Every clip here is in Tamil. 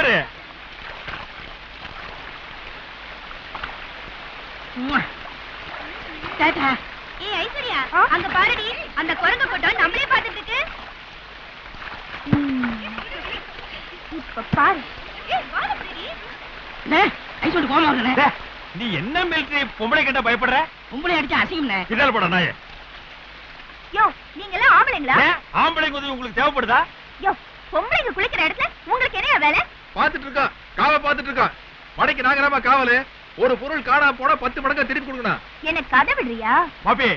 பாரு. ஐஸ்வர்யா, அங்க பாருடி, அந்த குரங்கு கூட்டம் நம்மளே பார்த்துட்டு இருக்கு. இப்ப பாரு. நீ என்ன மிலிட்டரி பொம்பளை கிட்ட பயப்படுற? பொம்பளை அடிச்சா அசிங்கம்னே. கிடால் போட நாயே. யோ, நீங்க எல்லாம் ஆம்பளைங்களா? ஆம்பளைங்க உதவி உங்களுக்கு தேவைப்படுதா? யோ, பொம்பளைங்க குளிக்கிற இடத்துல உங்களுக்கு என்ன வேலை? பாத்துட்டு இருக்கா, காவ பாத்துட்டு இருக்கா. மடைக்கு நாகரமா காவலு. ஒரு பொருள் காணாம போனா 10 மடங்கா திருப்பி கொடுக்கணும். என்ன கதை விடுறியா? மாப்பி,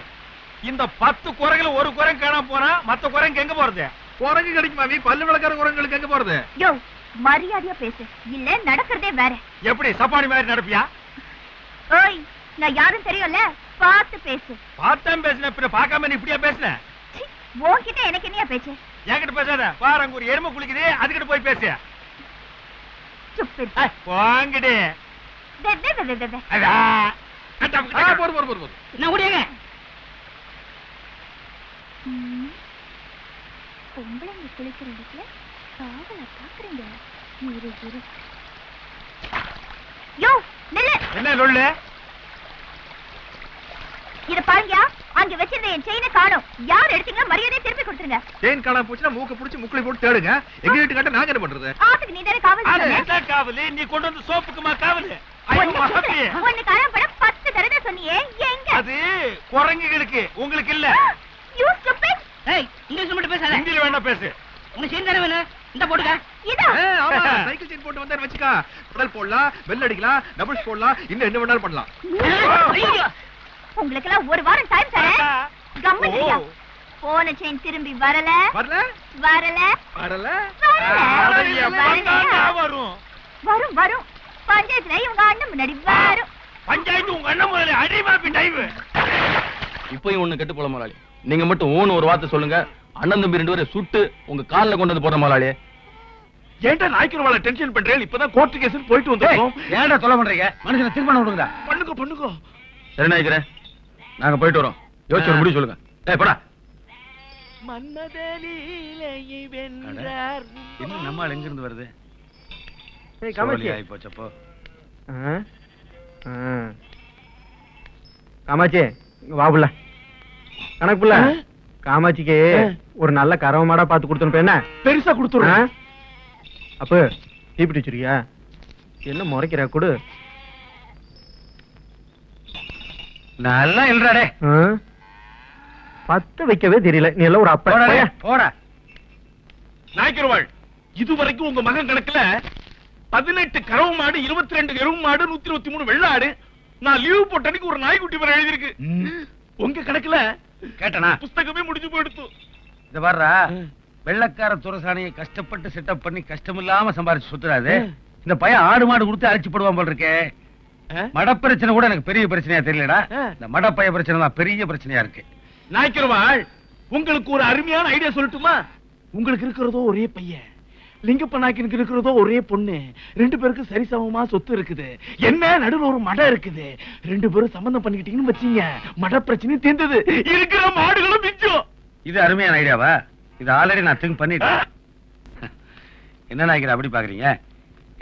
இந்த 10 குரங்குல ஒரு குரங்கு காணாம போனா மத்த குரங்கு எங்க போறது? குரங்கு கிடைக்குமா? பல்லு விளக்கார குரங்குகளுக்கு எங்க போறது? யோ, மரியாதையா பேசு, இல்ல நடக்கிறதே வேற. எப்படி சப்பானி மாதிரி நடப்பியா? ஓய், நான் யாரும் தெரியும்ல, பார்த்து பேசு. பார்த்தான் பேசுன, பின்ன பார்க்காம நீ இப்படியா பேசுன? உன்கிட்ட எனக்கு என்னையா பேச்சு? என்கிட்ட பேசாத. பாரு, அங்க ஒரு எருமை குளிக்குது, அதுகிட்ட போய் பேசு. வாங்கடி. என்ன ஓடியாங்க? பொம்பளைங்க குளிக்கிற இடத்துல காவல பாக்குறீங்க. யோ, நில்லு. என்ன லொல்லு? இத பாருங்கயா, அங்க வச்சிருந்த என் செயினை காணோம். யார் எடுத்தீங்க? மரியாதையை திருப்பி கொடுத்துருங்க. செயின் காணாம போச்சுன்னா மூக்க புடிச்சு முக்குளி போட்டு தேடுங்க. எங்க வீட்டு காட்ட நாங்க என்ன பண்றது? ஆத்துக்கு நீ தானே காவல் சொன்ன. காவலு நீ கொண்டு வந்து சோப்புக்குமா காவலு? ஒன்னு காணாம போட 10 தடவை சொன்னியே, எங்க? அது குரங்குகளுக்கு, உங்களுக்கு இல்ல. You stupid. ஏய், இங்கிலீஷ் மட்டும் பேசாத. ஹிந்தில வேணா பேசு. உனக்கு செயின் தானே வேணும்? இந்த போடுங்க. இதா. ஆமா, சைக்கிள் செயின் போட்டு வந்தா வெச்சுக்க. பெடல் போடலாம், பெல் அடிக்கலாம், டபுள்ஸ் போடலாம், இன்னும் என்ன வேணாலும் பண்ணலாம். ஐயோ, உங்களுக்கு எல்லாம் ஒரு வாரம் டைம் தரேன். கம்முனியா. போன செயின் திரும்பி வரல. வரல? வரல. வரல? வரும் வரும் வரும். பஞ்சாயத்துல இவங்க அண்ணன் முன்னாடி வரும். பஞ்சாயத்து உங்க அண்ணன் முதல்ல அடிமாப்பி டைவு. இப்பயும் ஒண்ணு கெட்டு போல முதலாளி. நீங்க மட்டும் ஓன்னு ஒரு வார்த்தை சொல்லுங்க, அண்ணன் தம்பி 2 பேரை சுட்டு உங்க கால்ல கொண்டு வந்து போற முதலாளி. ஏன்டா நாய்க்குறவாள டென்ஷன் பண்றேன்? இப்பதான் கோர்ட் கேஸ் போயிட்டு வந்தோம். ஏன்டா சொல்ல பண்றீங்க? மனுஷனை திருமணம் விடுங்க. பண்ணுங்க. சரி நாய்க்கிறேன், நாங்க போயிட்டு வரோம். யோசிச்சு ஒரு முடிவு சொல்லுங்க. ஏய் போடா. மன்மதலீலையை வென்றார். என்ன நம்ம ஆள் எங்க இருந்து வருது? ஏய் காமாட்சி. ஆயி போச்சப்போ. காமாட்சி வா புள்ள. கணக்கு புள்ள. காமாட்சிக்கு ஒரு நல்ல கறவை மாடா பார்த்து கொடுத்துருப்ப. என்ன பெருசா கொடுத்துறேன். அப்ப தீப்பிட்டு வச்சிருக்கியா? என்ன முறைக்கிற கொடு. நல்லா இல்லடே. பத்த வைக்கவே தெரியல. நீ எல்லாம் ஒரு அப்பா. போடா. நாய்க்குறவாள், இதுவரைக்கும் உங்க மகன் கணக்குல 18 கறவு மாடு, 22 எருவு மாடு, 123 வெள்ளாடு, நான் லீவ் போட்ட அன்னைக்கு ஒரு நாய்க்குட்டி பேர் எழுதிருக்கு. உங்க கணக்குல கேட்டனா? புஸ்தகமே முடிஞ்சு போயிடுத்து. இத பாருடா, வெள்ளக்கார துரசாணியை கஷ்டப்பட்டு செட்டப் பண்ணி கஷ்டமில்லாம சம்பாரிச்சு சுத்துறாது. இந்த பையன் ஆடு மாடு கொடுத்து அழைச்சு போடுவான் போல இருக்கே. மட பிரச்சனை கூட எனக்கு பெரிய பிரச்சனையா தெரியலடா. இந்த மடப்பைய பிரச்சனை தான் பெரிய பிரச்சனையா இருக்கு. நாய்க்குறவாள், உங்களுக்கு ஒரு அருமையான ஐடியா சொல்லட்டுமா? உங்களுக்கு இருக்கிறதோ ஒரே பையன், லிங்கப்ப நாய்க்கு இருக்கிறதோ ஒரே பொண்ணு. 2 பேருக்கு சரிசமமா சொத்து இருக்குது. என்ன நடுவுல ஒரு மடம் இருக்குது. 2 பேரும் சம்பந்தம் பண்ணிக்கிட்டீங்கன்னு வச்சீங்க, மட பிரச்சனை தீர்ந்தது. இருக்கிற மாடுகளும் மிச்சம். இது அருமையான ஐடியாவா? இது ஆல்ரெடி நான் திங்க் பண்ணிட்டேன். என்ன நாய்க்கிற அப்படி பாக்குறீங்க?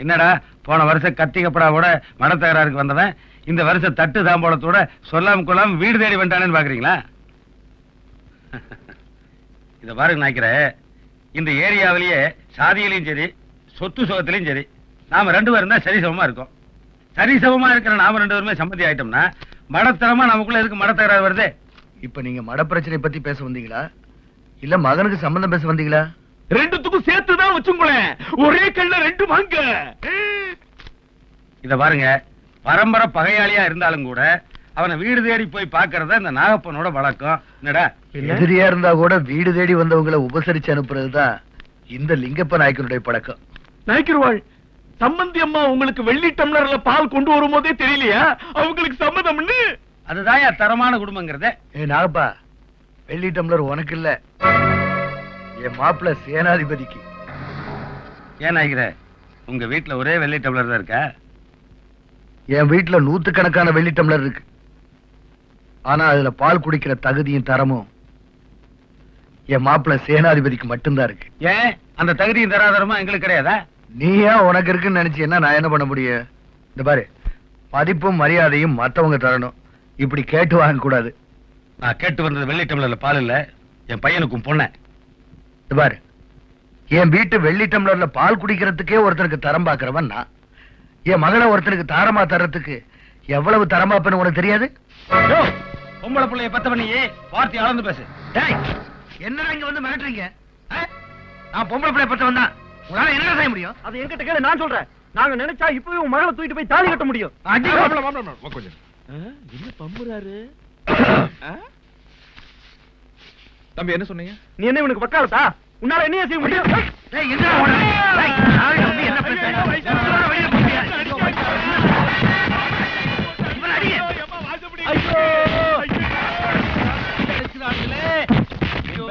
என்னடா போன வருஷம் கத்தி கப்படாவோட மட தகராறுக்கு வந்தவன் இந்த வருஷம் தட்டு தாம்போலத்தோட சொல்லாம கொள்ளாம வீடு தேடி வந்துட்டானேன்னு பாக்குறீங்களா? இத பாருங்க நாய்க்கிற, இந்த ஏரியாவிலேயே சாதியிலையும் சரி சொத்து சுகத்திலையும் சரி நாம 2 பேரும் தான் சரிசமமா இருக்கோம். சரிசமமா இருக்கிற நாம 2 பேருமே சம்மதி ஆயிட்டோம்னா மடத்தனமா நமக்குள்ள எதுக்கு மட தகராறு வருது? இப்ப நீங்க மட பிரச்சனை பத்தி பேச வந்தீங்களா இல்ல மகனுக்கு சம்பந்தம் பேச வந்தீங்களா? 2த்துக்கும் சேர்த்துதான் வச்சுங்களேன். ஒரே கல்ல 2 வாங்க. இத பாருங்க, பரம்பரை பகையாளியா இருந்தாலும் கூட அவனை வீடு தேடி போய் பாக்குறத இந்த நாகப்பனோட வழக்கம். என்னடா, எதிரியா இருந்தா கூட வீடு தேடி வந்தவங்களை உபசரிச்சு அனுப்புறதுதான் இந்த லிங்கப்ப நாயக்கனுடைய பழக்கம். நாய்க்குறவாள், சம்பந்தி அம்மா உங்களுக்கு வெள்ளி டம்ளர்ல பால் கொண்டு வரும்போதே தெரியலையா அவங்களுக்கு சம்மதம்னு? அதுதான் தரமான குடும்பங்கிறத. ஏ நாகப்பா, வெள்ளி டம்ளர் உனக்கு இல்ல, என் மாப்பிள்ள சேனாதிபதிக்கு. ஏன் ஆகிற, உங்க வீட்டுல ஒரே வெள்ளி டம்ளர் தான் இருக்கா? என் வீட்டுல 100கணக்கான வெள்ளி டம்ளர் இருக்கு. ஆனா அதுல பால் குடிக்கிற தகுதியும் தரமும் என் மாப்பிள்ள சேனாதிபதிக்கு மட்டும்தான் இருக்கு. ஏன் அந்த தகுதியும் தராதரமா எங்களுக்கு கிடையாதா? நீ ஏன் உனக்கு இருக்குன்னு நினைச்சீன்னா நான் என்ன பண்ண முடியும்? இந்த பாரு, மதிப்பும் மரியாதையும் மத்தவங்க தரணும், இப்படி கேட்டு வாங்க கூடாது. நான் கேட்டு வந்தது வெள்ளி டம்ளர்ல பால் இல்ல, என் பையனுக்கும் பொண்ண. இந்த பாரு, என் வீட்டு வெள்ளி டம்ளர்ல பால் குடிக்கிறதுக்கே ஒருத்தருக்கு தரம் பாக்குறவன் நான். என் மகனை ஒருத்தருக்கு தாரமா தர்றதுக்கு எவ்வளவு தரமாப்பன்னு உனக்கு தெரியாது? பொம்பளை பிள்ளைய பத்த பண்ணியே வார்த்தை அளந்து பேசு. என்னடா இங்க வந்து மிரட்டுறீங்க? நான் பொம்பளை பிள்ளைய பத்தவன் தான். உங்களால என்ன செய்ய முடியும்? அது என்கிட்ட கேளு, நான் சொல்றேன். நாங்க நினைச்சா இப்பவே உன் மகளை தூக்கிட்டு போய் தாலி கட்ட முடியும். கொஞ்சம் என்ன பம்புறாரு? தம்பி என்ன சொன்னீங்க? நீ என்ன இவனுக்கு வக்காலத்தா? உன்னால என்ன செய்ய முடியும்? டேய், என்ன ஓடுற? டேய், நாளைக்கு வந்து என்ன பேசுற? வெளிய போறியா? இவனை அடிங்க.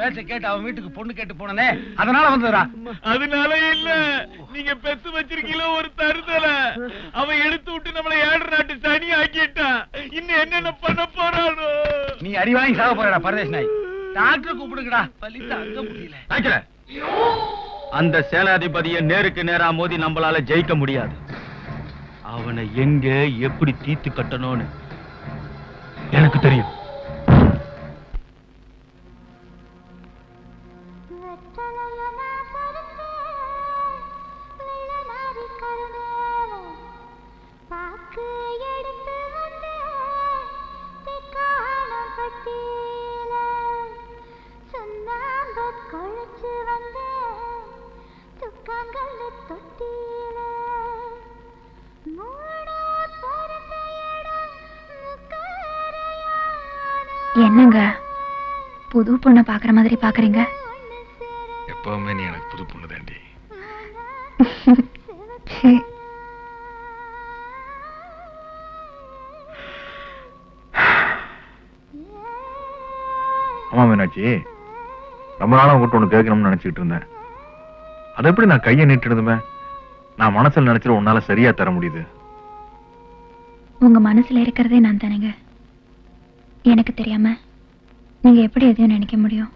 பேச்ச கேட்டு அவன் வீட்டுக்கு பொண்ணு கேட்டு போனனே, அதனால வந்ததுடா. அதனால இல்ல, நீங்க பெத்து வச்சிருக்கீங்களோ ஒரு தருதல, அவன் எடுத்து விட்டு நம்மள 7 நாட்டு தனி ஆக்கிட்டான். இன்னும் என்னென்ன பண்ண போறானோ? நீ அடி வாங்கி சாக போறடா பரதேஷ் நாய். டாக்டர் கூப்பிடுங்கடா, வலி தாங்க முடியல. அந்த சேனாதிபதியை நேருக்கு நேரா மோதி நம்மளால ஜெயிக்க முடியாது. அவனை எங்க எப்படி தீத்து கட்டணும்னு எனக்கு தெரியும். என்னங்க புது பொண்ணை பாக்குற மாதிரி பாக்குறீங்க? எப்பவுமே நீ எனக்கு புது பொண்ணு தாண்டி. ஆமா மீனாட்சி, ரொம்ப நாளா உங்ககிட்ட ஒண்ணு கேட்கணும்னு நினைச்சுக்கிட்டு இருந்தேன். அது எப்படி நான் கையை நீட்டிருந்துமே நான் மனசுல நினைச்சிட உன்னால சரியா தர முடியுது? உங்க மனசுல இருக்கிறதே நான் தானேங்க. எனக்கு தெரியாம நீங்க எப்படி எதையும் நினைக்க முடியும்?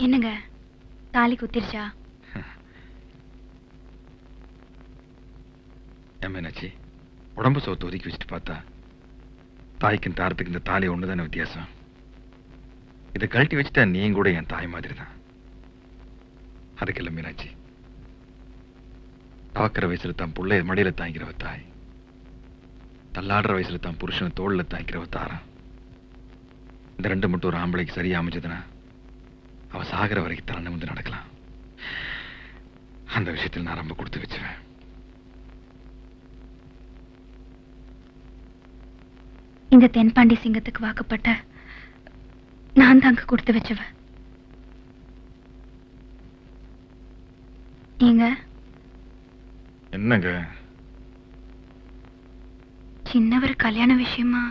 என்னங்க தாலி குத்திருச்சா? மீனாட்சி, உடம்பு சோத்து ஒதுக்கி வச்சுட்டு பார்த்தா தாய்க்கும் தாரத்துக்கு இந்த தாலி ஒண்ணுதானே வித்தியாசம். இதை கழட்டி வச்சுட்டா நீயும் கூட என் தாய் மாதிரி தான். அதுக்கு இல்ல மீனாட்சி, தாக்குற வயசுல தான் புள்ளைய மடியில தாங்கிக்கிறவ தாய், தள்ளாடுற வயசுல தான் புருஷனை தோல்ல தாங்கிக்கிறவ தாரம். இந்த ரெண்டு மட்டும் ஒரு ஆம்பளைக்கு சரியா அமைஞ்சதுன்னா அவ சாகிற வரைக்கும் தலை வந்து நடக்கலாம். அந்த விஷயத்தில் நான் ரொம்ப கொடுத்து வச்சுவேன். இந்த தென்பாண்டி சிங்கத்துக்கு வாக்கப்பட்ட நான் தாங்க கொடுத்து வச்சவன். நீங்க என்னங்க சின்னவர் கல்யாண விஷயமா?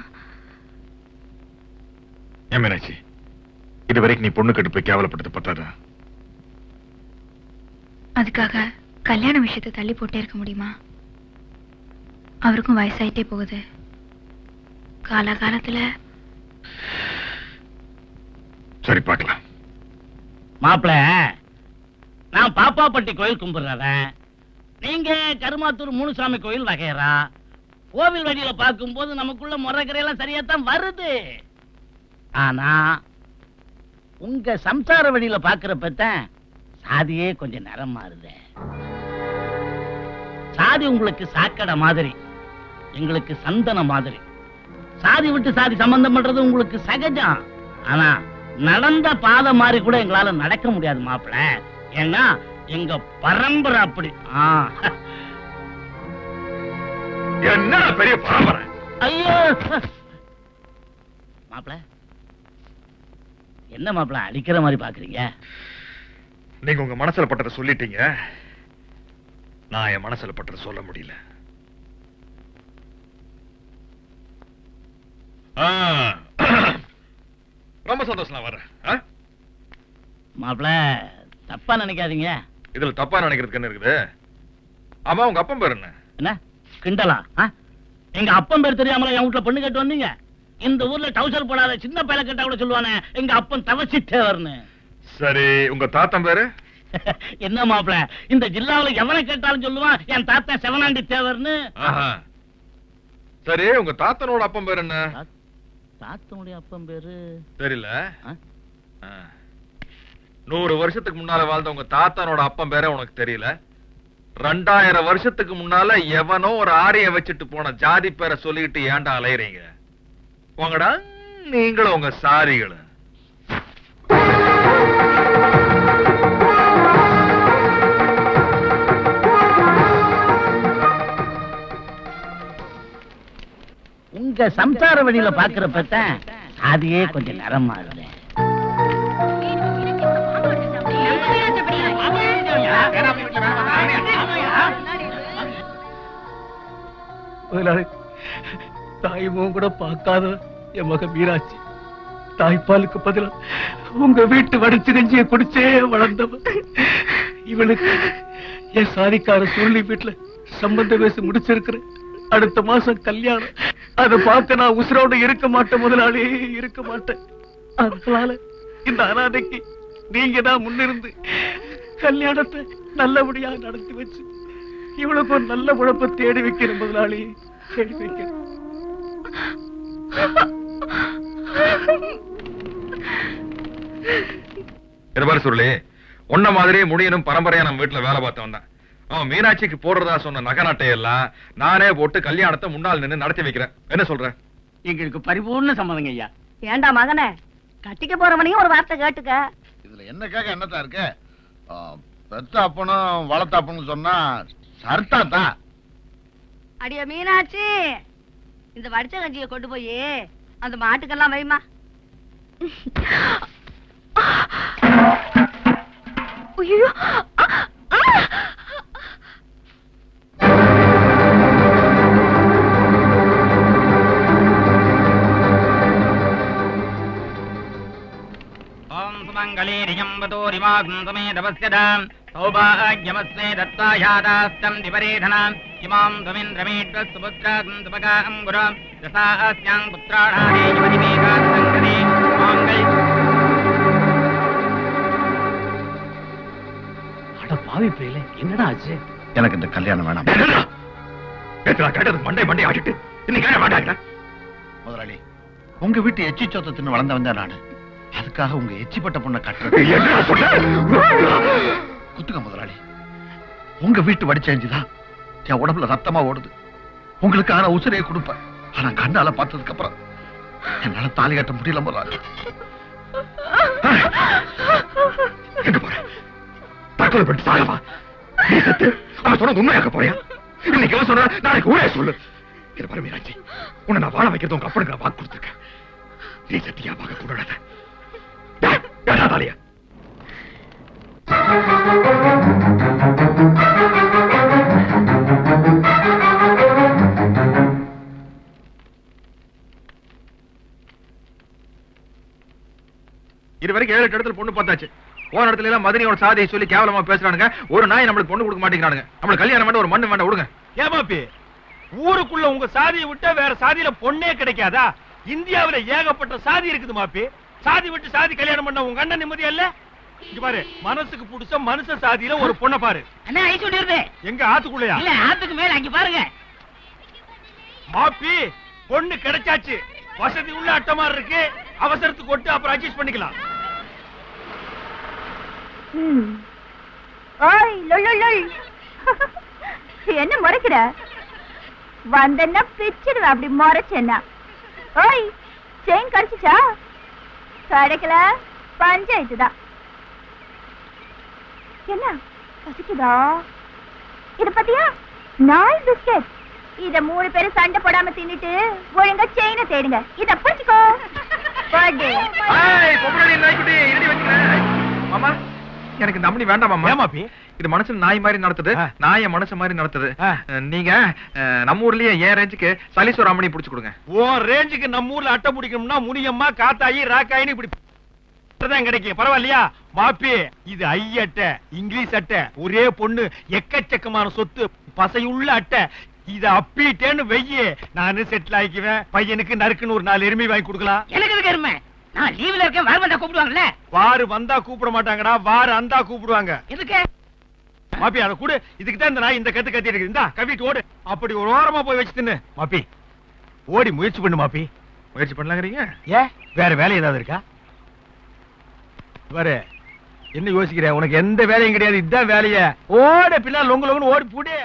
ஏன் மீனாட்சி, இது வரைக்கும் நீ பொண்ணு கட்டு போய் கேவலப்பட்டது பத்தாதா? அதுக்காக கல்யாண விஷயத்தை தள்ளி போட்டே இருக்க முடியுமா? அவருக்கும் வயசாயிட்டே போகுது. காலகாலத்துல சரி பார்க்கலாம். மாப்பிள, நான் பாப்பாப்பட்டி கோயில் கும்பிடுறவன், நீங்க கருமாத்தூர் மூணுசாமி கோயில் வகையறா. கோவில் வழியில பார்க்கும்போது நமக்குள்ள முறைகரையெல்லாம் சரியாத்தான் வருது. ஆனா உங்க சம்சார வழியில பாக்குறப்பத்தான் சாதியே கொஞ்சம் நிறம் மாறுது. சாதி உங்களுக்கு சாக்கடை மாதிரி, எங்களுக்கு சந்தன மாதிரி. சாதி விட்டு சாதி சம்பந்தம் பண்றது உங்களுக்கு சகஜம். ஆனா நடந்த பாதை மாதிரி கூட எங்களால நடக்க முடியாது மாப்பிள. ஏன்னா எங்க பரம்பரை அப்படி. என்ன பெரிய பரம்பரை? ஐயோ மாப்பிள, என்ன மாப்பிள அடிக்கிற மாதிரி பாக்குறீங்க? நீங்க உங்க மனசுல பட்டதை சொல்லிட்டீங்க. நான் என் மனசுல பட்டத சொல்ல முடியல. ரொம்ப சந்தோஷம், நான் வர்றேன். மாப்பிள தப்பா நினைக்காதீங்க. இதுல தப்பா நினைக்கிறதுக்கு என்ன இருக்குது? ஆமா, உங்க அப்பன் பேர் என்ன? என்ன கிண்டலா? எங்க அப்பன் பேர் தெரியாமல என் வீட்டுல பொண்ணு கேட்டு வந்தீங்க? இந்த ஊர்ல டவுசர் போடாத சின்ன பையல கேட்டா கூட சொல்லுவானே எங்க அப்பன் தவசி தேவர்னு. சரி, உங்க தாத்தன் பேரு? என்ன மாப்பிள, இந்த ஜில்லாவுல எவனை கேட்டாலும் சொல்லுவான் என் தாத்தன் செவனாண்டி தேவர்னு. சரி, உங்க தாத்தனோட அப்பன் பேர் என்ன? தாத்தனுடைய அப்பன் பேரு தெரியல. 100 வருஷத்துக்கு முன்னால வாழ்ந்த உங்க தாத்தனோட அப்பன் பேரே உனக்கு தெரியல. 2000 வருஷத்துக்கு முன்னால எவனோ ஒரு ஆரிய வச்சுட்டு போன ஜாதி பேரை சொல்லிட்டு ஏன்டா அலையறீங்க? உங்கடா நீங்களும் உங்க சாரிகளும். உங்க சம்சார வழியில பாக்குறப்ப அதையே கொஞ்சம் நேரம் மாறுது. தாய்மும் கூட பார்க்காத என் மக மீனாட்சி தாய்ப்பாலுக்கு பதிலா உங்க வீட்டு வடிச்சு கஞ்சியை குடிச்சே வளர்ந்தவ. இவனுக்கு என் சாதிக்கார சொல்லி வீட்டுல சம்பந்த பேசி முடிச்சிருக்கிறேன். அடுத்த மாசம் கல்யாணம். அதை பார்த்து நான் உசுரோட இருக்க மாட்டேன் முதலாளி, இருக்க மாட்டேன். அதனால இந்த அனாதைக்கு நீங்க தான் முன்னிருந்து கல்யாணத்தை நல்லபடியா நடத்தி வச்சு இவளுக்கு ஒரு நல்ல உழைப்ப தேடி வைக்கிறேன் முதலாளி, தேடி வைக்கிறேன். பாரு சுருளி, உன்ன மாதிரியே முடியணும் பரம்பரையா நம்ம வீட்டுல வேலை பார்த்து வந்தேன். அவன் மீனாட்சிக்கு போடுறதா சொன்ன நகை நட்டையெல்லாம் நானே போட்டு கல்யாணத்தை முன்னால் நின்று நடத்தி வைக்கிறேன். என்ன சொல்ற? எங்களுக்கு பரிபூர்ண சம்மதங்க ஐயா. ஏண்டா மகனே, கட்டிக்க போறவனையும் ஒரு வார்த்தை கேட்டுக்க. இதுல என்னக்காக என்னத்தா இருக்கு? பெத்த அப்பனும் வளர்த்த அப்பனும் சொன்னா சர்த்தாத்தா. அடிய மீனாட்சி, இந்த வடிச்ச கஞ்சியை கொண்டு போய் அந்த மாட்டுக்கெல்லாம் வைமா. ஐயோ, சௌபாகியமஸ்மே தத்தாயாதாஸ்தம் திபரேதனாம் இமாம் துமிந்திரமேட்வ சுபுத்ராம் சுபகாம் குராம் தசாஸ்யாம் புத்ராணானே யுவதிமேகாதங்கதே மாங்கை. அட பாவி பேல, என்னடா ஆச்சு? எனக்கு இந்த கல்யாணம் வேணாம். கேட்டது மண்டை மண்டை ஆடிட்டு இன்னைக்கு வேண்டாங்க. முதலாளி, உங்க வீட்டு எச்சி சொத்தை தின்னு வளர்ந்தவன் தான் நானு. அதுக்காக உங்க எச்சிப்பட்ட பொண்ணை கட்டுறது குத்துக்க முதலாளி. உங்க வீட்டு வடிச்சேஞ்சுதான் என் உடம்புல ரத்தமா ஓடுது. உங்களுக்கான உசிரையை கொடுப்பேன். ஆனா கண்ணால பார்த்ததுக்கு அப்புறம் என்னால தாலி கட்ட முடியல முதலாளி. எங்க போற? தற்கொலை பண்ணிட்டு சாகவா? நீ செத்து அவன் சொன்னது உண்மையாக்க போறியா? இன்னைக்கு அவன் சொன்ன நாளைக்கு ஊரே சொல்லு. இது பாரு மீனாட்சி, உன்னை நான் வாழ வைக்கிறது உங்க அப்பனுக்கு நான் வாக்கு கொடுத்துருக்கேன். நீ சத்தியா பார்க்க கூடாத. தாலியா இது வரைக்கும் 7-8 இடத்துல பொண்ணு பார்த்தாச்சு. போன இடத்துல எல்லாம் மதுரையோட சாதியை சொல்லி கேவலமா பேசுறானுங்க. ஒரு நாய் நம்மளுக்கு பொண்ணு கொடுக்க மாட்டேங்கிறானுங்க. நம்மளுக்கு கல்யாணம் வேண்டாம், ஒரு மண்ணு வேண்டாம், விடுங்க. ஏமாப்பி, ஊருக்குள்ள உங்க சாதியை விட்டா வேற சாதியில பொண்ணே கிடைக்காதா? இந்தியாவில ஏகப்பட்ட சாதி இருக்குது மாப்பி. சாதி விட்டு சாதி கல்யாணம் பண்ண உங்க அண்ணன் நிம்மதியா இல்ல? இங்க பாரு, மனசுக்கு பிடிச்ச மனுஷ சாதியில ஒரு பொண்ணை பாரு. அண்ணா ஐஸ் விடுறது எங்க ஆத்துக்குள்ளயா? இல்ல, ஆத்துக்கு மேல அங்க பாருங்க. மாப்பி, பொண்ணு கிடைச்சாச்சு. வசதி உள்ள அட்டமா இருக்கு. அவசரத்துக்கு ஒட்டு அப்புறம் அட்ஜஸ்ட் பண்ணிக்கலாம். என்ன முறைக்கிற? வந்தன்னா பிச்சிடுவேன் அப்படி முறைச்சேன்னா. ஓய், செயின் கிடைச்சிச்சா? கிடைக்கல, பஞ்சாயத்து தான். என்ன பசிக்குதா? இது பாத்தியா, நாய் பிஸ்கட். இத 3 பேரும் சண்டை போடாம தின்னுட்டு ஒழுங்கா செயினை தேடுங்க. இத பிடிச்சுக்கோ. மாமா, எனக்கு இந்த அம்மனி வேண்டாமா? ஏமாப்பி இது மனுஷன் நாய் மாதிரி நடத்துது, நாய மனுஷன் மாதிரி நடத்துது. நீங்க நம்ம ஊர்லயே ஏன் ரேஞ்சுக்கு சலீஸ்வர அம்மனி புடிச்சு கொடுங்க. ஓ ரேஞ்சுக்கு நம்ம ஊர்ல அட்டை பிடிக்கணும்னா முனியம்மா, காத்தாயி, ராக்காயின்னு இப்படி தான் கிடைக்கும். பரவாயில்லையா மாப்பி? இது ஐ அட்டை, இங்கிலீஷ் அட்டை, ஒரே பொண்ணு, எக்கச்சக்கமான சொத்து, பசையுள்ள அட்டை. இத அப்பிட்டேன்னு வெய்ய நானு செட்டில் ஆயிக்குவேன். பையனுக்கு நறுக்குன்னு ஒரு 4 எருமை வாங்கி கொடுக்கலாம். எனக்கு எதுக்கு எருமை? நான் லீவ்ல இருக்கேன், வார் வந்தா கூப்பிடுவாங்கல்ல. வாரு வந்தா கூப்பிட மாட்டாங்கடா, வாரு அந்தா கூப்பிடுவாங்க. எதுக்கு மாப்பி அத கூட இதுக்கு தான் இந்த நாய் இந்த கத்து கத்தி இருக்கு. இந்தா கவிட்டு ஓடு. அப்படி ஒரு ஓரமா போய் வச்சு தின்னு. மாப்பி ஓடி முயற்சி பண்ணு மாப்பி. முயற்சி பண்ணலாங்கிறீங்க? ஏன் வேற வேலை ஏதாவது இருக்கா? பாரு என்ன யோசிக்கிற? உனக்கு எந்த வேலையும் கிடையாது, இதுதான் வேலைய. ஓட பிள்ளை லொங்கு லொங்குன்னு ஓடி போடு.